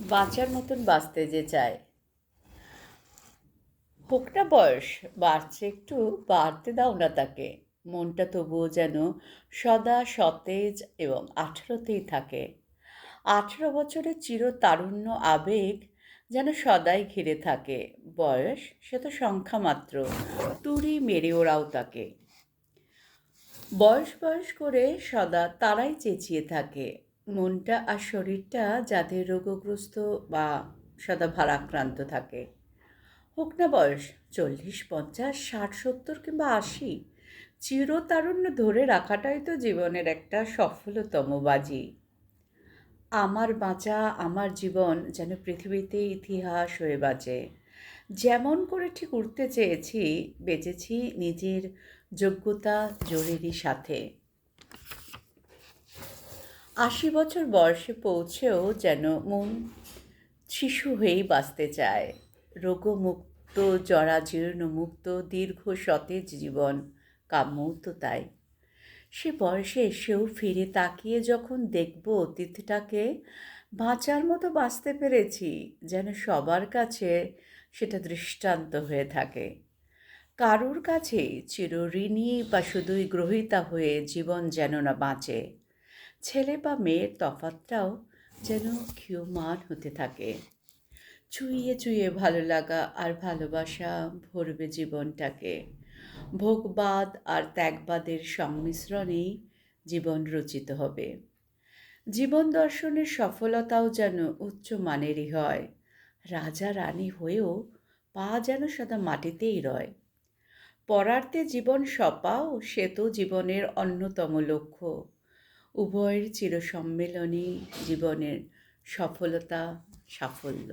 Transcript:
বাঁচার মতন বাঁচতে যে চায়, হোক না বয়স, বাড়ছে একটু, বাড়তে দাও না তাকে। মনটা তবুও যেন সদা সতেজ এবং 18তেই থাকে। 18 বছরের চিরতারুণ্য আবেগ যেন সদাই ঘিরে থাকে। বয়স সে তো সংখ্যা মাত্র, তুড়ি মেরে ওরাও তাকে। বয়স বয়স করে সদা তারাই চেঁচিয়ে থাকে। মনটা আর শরীরটা যাদের রোগগ্রস্ত বা সদা ভারাক্রান্ত থাকে। হোক না বয়স 40, 50, 60, 70 কিংবা 80, চিরতারুণ্য ধরে রাখাটাই তো জীবনের একটা সফলতম বাজি। আমার বাঁচা, আমার জীবন যেন পৃথিবীতে ইতিহাস হয়ে বাঁচে। যেমন করে ঠিক উঠতে চেয়েছি, বেঁচেছি নিজের যোগ্যতা জোরেরই সাথে। 80 বছর বয়সে পৌঁছেও যেন মন শিশু হয়েই বাঁচতে চায়। রোগমুক্ত, জরাজীর্ণ মুক্ত, দীর্ঘ সতেজ জীবন কাম্যও তো তাই। সে বয়সে এসেও ফিরে তাকিয়ে যখন দেখব অতীতটাকে, বাঁচার মতো বাঁচতে পেরেছি, যেন সবার কাছে সেটা দৃষ্টান্ত হয়ে থাকে। কারুর কাছেই চিরঋণী বা শুধুই গ্রহীতা হয়ে জীবন যেন না বাঁচে। ছেলে বা মেয়ের তফাৎটাও যেন ক্ষীয়মান হতে থাকে। চুইয়ে চুইয়ে ভালো লাগা আর ভালোবাসা ভরবে জীবনটাকে। ভোগবাদ আর ত্যাগবাদের সংমিশ্রণেই জীবন রচিত হবে। জীবন দর্শনের সফলতাও যেন উচ্চ মানেরই হয়। রাজা রানী হয়েও পা যেন সদা মাটিতেই রয়। পরার্থে জীবন সপাও সে তো জীবনের অন্যতম লক্ষ্য। উভয়ের চিরসম্মেলনই জীবনের সফলতা, সাফল্য।